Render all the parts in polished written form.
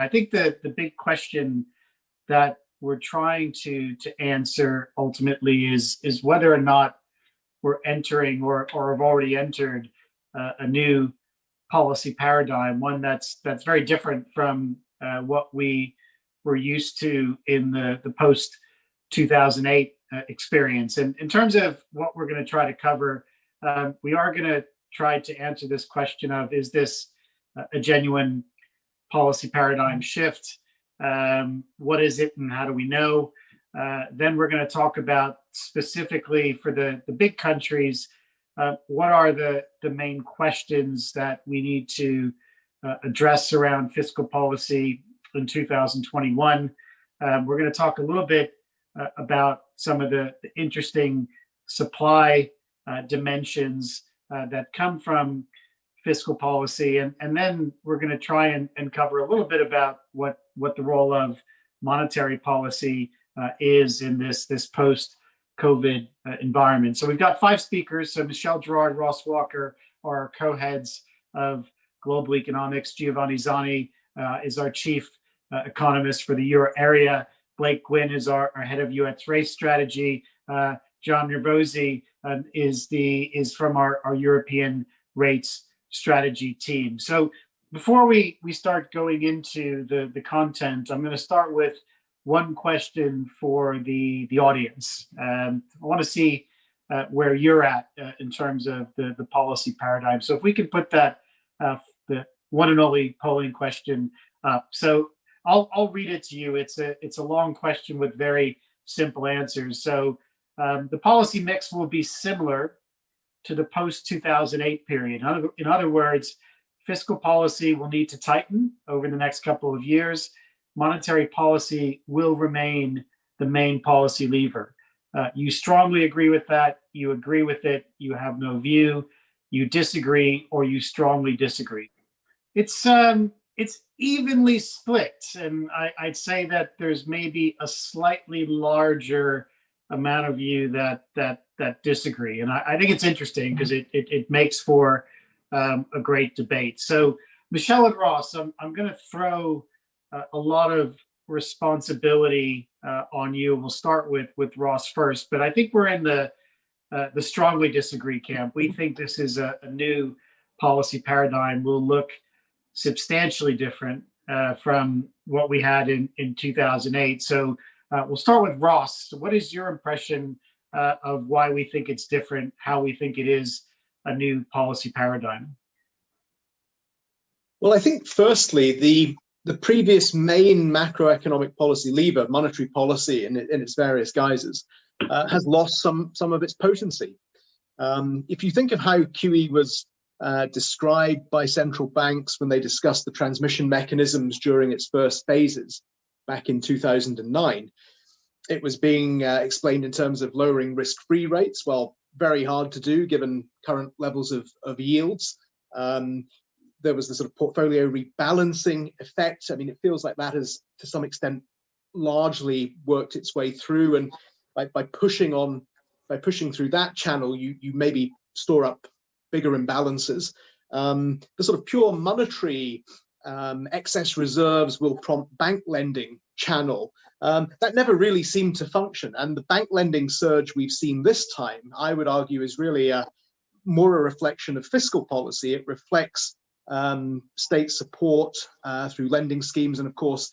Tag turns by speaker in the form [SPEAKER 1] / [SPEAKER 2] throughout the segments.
[SPEAKER 1] I think that the big question that we're trying to answer ultimately is whether or not we're entering or have already entered a new policy paradigm, one that's very different from what we were used to in the post 2008 experience. And in terms of what we're going to try to cover, we are going to try to answer this question of, is this a genuine policy paradigm shift? What is it and how do we know? Then we're going to talk about specifically for the big countries, what are the main questions that we need to address around fiscal policy in 2021. We're going to talk a little bit about some of the interesting supply dimensions that come from fiscal policy. And then we're going to try and cover a little bit about what the role of monetary policy is in this post-COVID environment. So we've got 5 speakers. So Michelle Gerard, Ross Walker are our co-heads of global economics. Giovanni Zanni is our chief economist for the Euro area. Blake Gwynn is our head of US race strategy. John Nervosi is from our European rates strategy team. So before we start going into the content, I'm going to start with one question for the audience. I want to see where you're at in terms of the policy paradigm. So if we can put that, the one and only polling question up. So I'll read it to you. It's a long question with very simple answers. So the policy mix will be similar to the post-2008 period. In other words, fiscal policy will need to tighten over the next couple of years. Monetary policy will remain the main policy lever. You strongly agree with that, you agree with it, you have no view, you disagree, or you strongly disagree. It's evenly split, and I'd say that there's maybe a slightly larger amount of you that disagree. And I think it's interesting because it makes for a great debate. So Michelle and Ross, I'm going to throw a lot of responsibility on you. We'll start with Ross first, but I think we're in the strongly disagree camp. We think this is a new policy paradigm will look substantially different from what we had in 2008. So we'll start with Ross. So what is your impression of why we think it's different, how we think it is a new policy paradigm?
[SPEAKER 2] Well, I think firstly, the previous main macroeconomic policy lever, monetary policy in its various guises, has lost some of its potency. If you think of how QE was described by central banks when they discussed the transmission mechanisms during its first phases back in 2009, it was being explained in terms of lowering risk-free rates. Well, very hard to do given current levels of yields. There was the sort of portfolio rebalancing effect. I mean, it feels like that has, to some extent, largely worked its way through. And by pushing through that channel, you maybe store up bigger imbalances. The sort of pure monetary excess reserves will prompt bank lending channel. That never really seemed to function. And the bank lending surge we've seen this time, I would argue, is really more a reflection of fiscal policy. It reflects state support through lending schemes, and of course,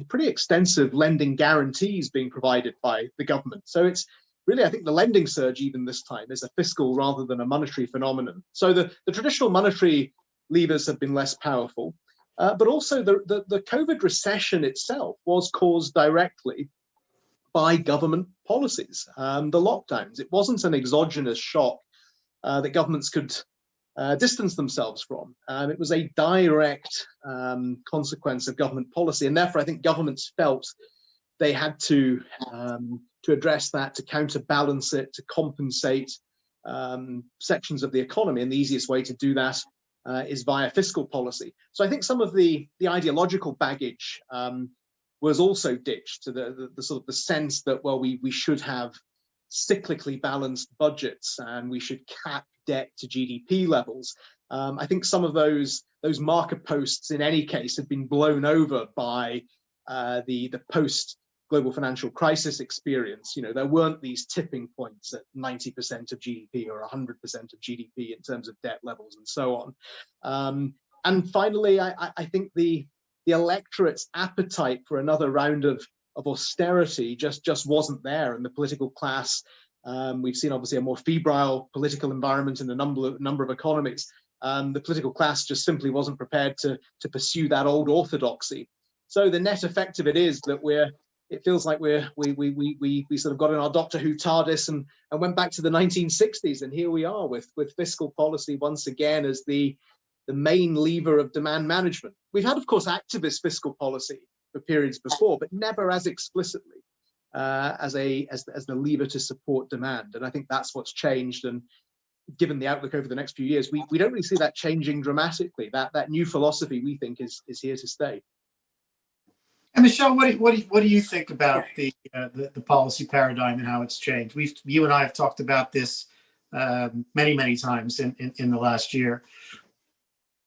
[SPEAKER 2] pretty extensive lending guarantees being provided by the government. So it's really, I think, the lending surge even this time is a fiscal rather than a monetary phenomenon. So the traditional monetary levers have been less powerful, but also the COVID recession itself was caused directly by government policies. The lockdowns, it wasn't an exogenous shock that governments could distance themselves from. It was a direct consequence of government policy, and therefore I think governments felt they had to address that, to counterbalance it, to compensate sections of the economy, and the easiest way to do that is via fiscal policy. So I think some of the ideological baggage was also ditched, to the sort of the sense that, well, we should have cyclically balanced budgets, and we should cap debt to GDP levels. I think some of those marker posts, in any case, have been blown over by the post global financial crisis experience. You know, there weren't these tipping points at 90% of GDP or 100% of GDP in terms of debt levels and so on. And finally, I think the electorate's appetite for another round of austerity just wasn't there, and the political class, we've seen obviously a more febrile political environment in a number of economies. The political class just simply wasn't prepared to pursue that old orthodoxy. So the net effect of it is that it feels like we sort of got in our Doctor Who TARDIS and went back to the 1960s, and here we are with fiscal policy once again as the main lever of demand management. We've had, of course, activist fiscal policy for periods before, but never as explicitly as the lever to support demand. And I think that's what's changed. And given the outlook over the next few years, we don't really see that changing dramatically. That new philosophy, we think, is here to stay.
[SPEAKER 1] And Michelle, what do you think about the policy paradigm and how it's changed? You and I have talked about this many times in the last year.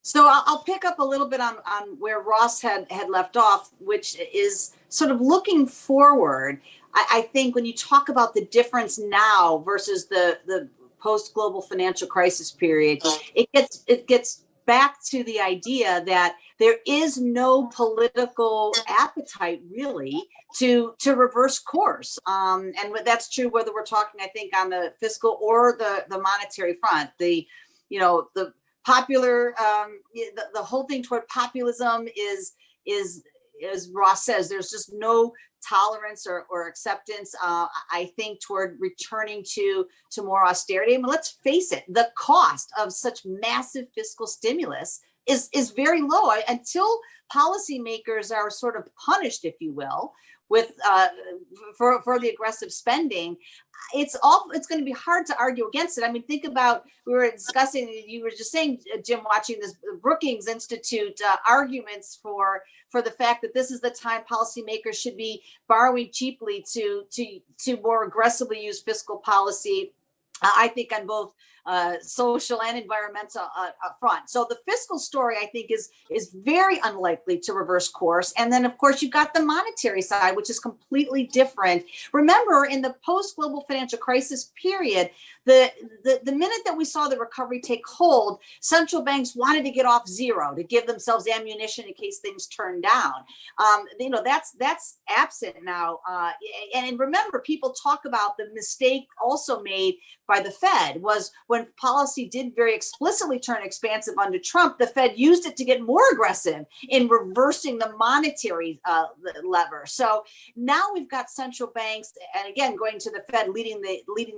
[SPEAKER 3] So I'll pick up a little bit on where Ross had left off, which is sort of looking forward. I think when you talk about the difference now versus the post-global financial crisis period, it gets back to the idea that there is no political appetite really to reverse course. And that's true whether we're talking, I think, on the fiscal or the monetary front. The popular, the whole thing toward populism is, as Ross says, there's just no tolerance or acceptance, I think, toward returning to more austerity. I mean, let's face it, the cost of such massive fiscal stimulus is very low until policymakers are sort of punished, if you will, with for the aggressive spending. It's going to be hard to argue against it. I mean, think about, we were discussing, you were just saying, Jim, watching this Brookings Institute arguments for the fact that this is the time policymakers should be borrowing cheaply to more aggressively use fiscal policy, I think, on both social and environmental front. So the fiscal story, I think, is very unlikely to reverse course. And then, of course, you've got the monetary side, which is completely different. Remember, in the post-global financial crisis period, the minute that we saw the recovery take hold, central banks wanted to get off zero to give themselves ammunition in case things turned down. That's absent now. And remember, people talk about the mistake also made by the Fed was when policy did very explicitly turn expansive under Trump, the Fed used it to get more aggressive in reversing the monetary lever. So now we've got central banks, and again, going to the Fed leading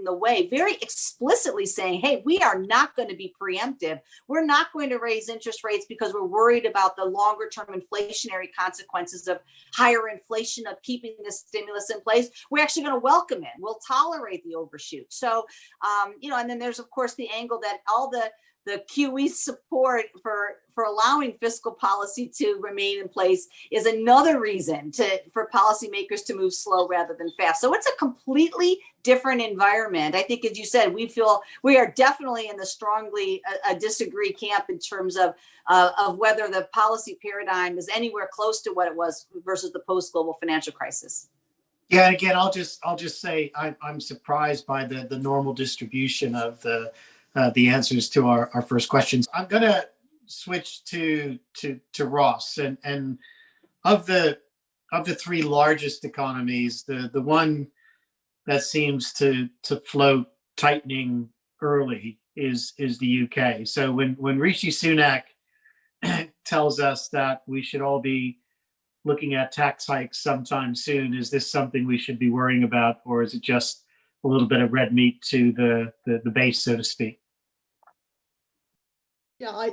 [SPEAKER 3] the way, very explicitly saying, hey, we are not going to be preemptive. We're not going to raise interest rates because we're worried about the longer term inflationary consequences of higher inflation, of keeping this stimulus in place. We're actually going to welcome it. We'll tolerate the overshoot. So, and then there's, of course, the angle that all the QE support for allowing fiscal policy to remain in place is another reason for policymakers to move slow rather than fast. So it's a completely different environment. I think, as you said, we are definitely in the strongly disagree camp in terms of whether the policy paradigm is anywhere close to what it was versus the post-global financial crisis.
[SPEAKER 1] Yeah, again, I'll just say I'm surprised by the normal distribution of the answers to our first questions. I'm gonna switch to Ross, and of the three largest economies, the one that seems to float tightening early is the UK. So when Rishi Sunak tells us that we should all be looking at tax hikes sometime soon, is this something we should be worrying about, or is it just a little bit of red meat to the base, so to speak?
[SPEAKER 2] Yeah,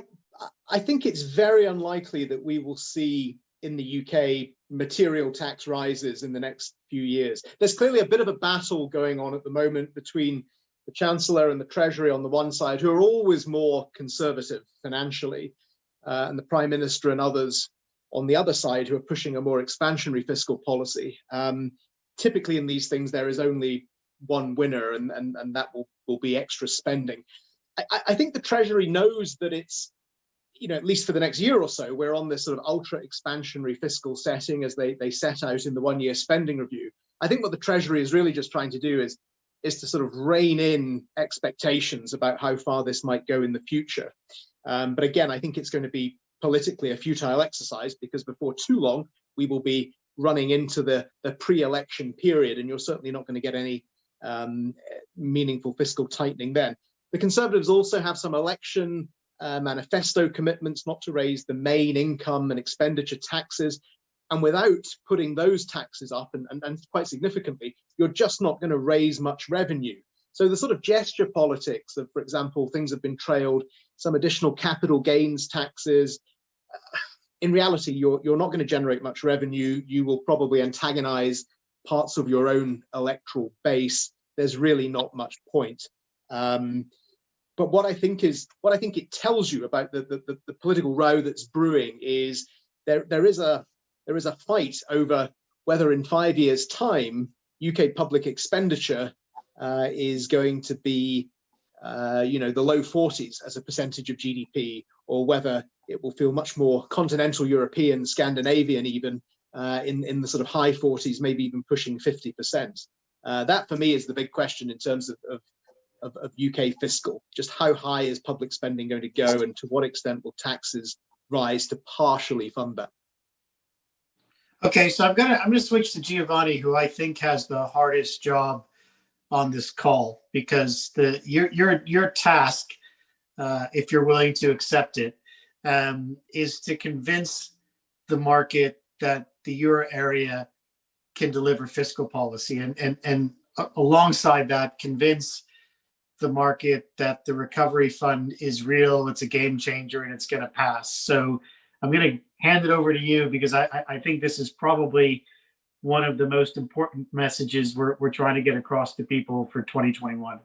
[SPEAKER 2] I think it's very unlikely that we will see in the UK material tax rises in the next few years. There's clearly a bit of a battle going on at the moment between the Chancellor and the Treasury on the one side, who are always more conservative financially, and the Prime Minister and others on the other side, who are pushing a more expansionary fiscal policy. Typically in these things, there is only one winner, and that will be extra spending. I think the Treasury knows that it's, at least for the next year or so, we're on this sort of ultra expansionary fiscal setting as they set out in the 1-year spending review. I think what the Treasury is really just trying to do is to sort of rein in expectations about how far this might go in the future. But again, I think it's going to be politically a futile exercise, because before too long, we will be running into the pre-election period, and you're certainly not going to get any meaningful fiscal tightening then. The Conservatives also have some election manifesto commitments not to raise the main income and expenditure taxes. And without putting those taxes up, and quite significantly, you're just not going to raise much revenue. So the sort of gesture politics of, for example, things have been trailed, some additional capital gains taxes. In reality, you're not going to generate much revenue. You will probably antagonize parts of your own electoral base. There's really not much point. But what I think it tells you about the political row that's brewing is there is a fight over whether in 5 years' time UK public expenditure is going to be the low 40s as a percentage of GDP, or whether it will feel much more continental European, Scandinavian even, in the sort of high 40s, maybe even pushing 50%. That for me is the big question in terms of UK fiscal. Just how high is public spending going to go, and to what extent will taxes rise to partially fund that?
[SPEAKER 1] Okay, so I'm gonna switch to Giovanni, who I think has the hardest job on this call, because your task, if you're willing to accept it, is to convince the market that the euro area can deliver fiscal policy, and alongside that, convince the market that the recovery fund is real, it's a game changer, and it's going to pass. So I'm going to hand it over to you, because I think this is probably one of the most important messages we're trying to get across to people for 2021.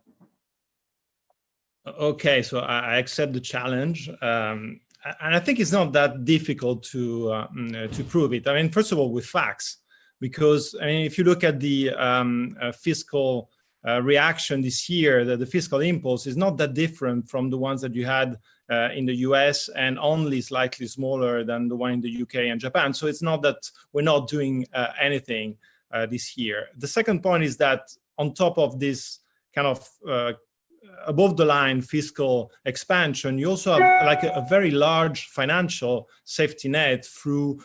[SPEAKER 4] Okay, so I accept the challenge, and I think it's not that difficult to prove it. I mean, first of all, with facts, because I mean, if you look at the fiscal reaction this year, the fiscal impulse is not that different from the ones that you had in the US, and only slightly smaller than the one in the UK and Japan. So it's not that we're not doing anything this year. The second point is that on top of this kind of above the line fiscal expansion, you also have like a very large financial safety net through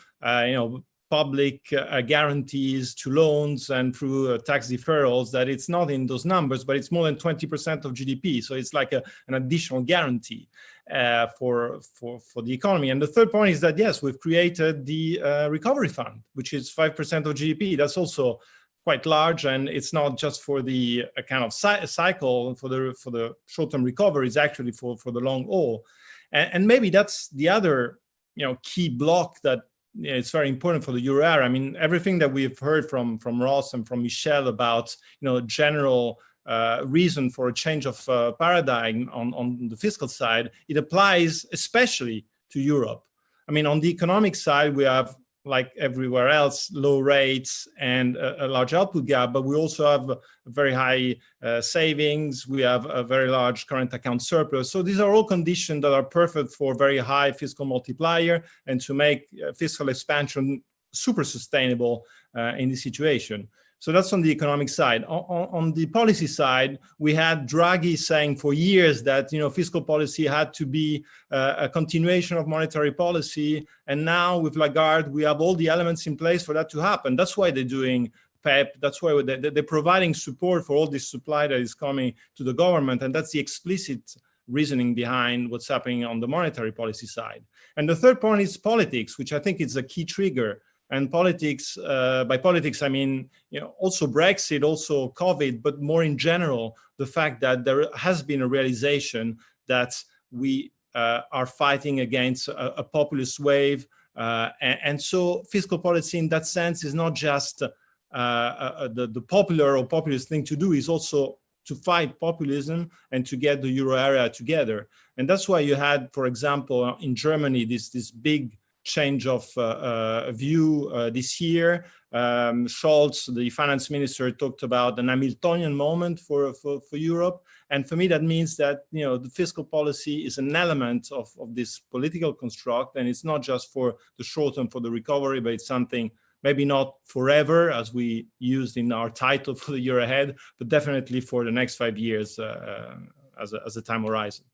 [SPEAKER 4] public guarantees to loans and through tax deferrals, that it's not in those numbers, but it's more than 20% of GDP. So it's like an additional guarantee for the economy. And the third point is that, yes, we've created the recovery fund, which is 5% of GDP. That's also quite large, and it's not just for the kind of cycle for the short-term recovery. It's actually for the long haul. And maybe that's the other key block that it's very important for the euro area. I mean, everything that we've heard from Ross and from Michelle about general reason for a change of paradigm on the fiscal side, it applies especially to Europe. I mean, on the economic side, we have, like everywhere else, low rates and a large output gap, but we also have a very high savings. We have a very large current account surplus. So these are all conditions that are perfect for very high fiscal multiplier and to make fiscal expansion super sustainable in this situation. So that's on the economic side. On the policy side, we had Draghi saying for years that fiscal policy had to be a continuation of monetary policy, and now with Lagarde, we have all the elements in place for that to happen. That's why they're doing PEP. That's why they're providing support for all this supply that is coming to the government, and that's the explicit reasoning behind what's happening on the monetary policy side. And the third point is politics, which I think is a key trigger. And politics, by politics, I mean, also Brexit, also COVID, but more in general, the fact that there has been a realization that we are fighting against a populist wave. And so fiscal policy in that sense is not just the popular or populist thing to do, is also to fight populism and to get the euro area together. And that's why you had, for example, in Germany, this big change of view this year. Scholz, the finance minister, talked about an Hamiltonian moment for Europe. And for me, that means that, you know, the fiscal policy is an element of this political construct, and it's not just for the short term, for the recovery, but it's something maybe not forever, as we used in our title for the year ahead, but definitely for the next 5 years as a time horizon.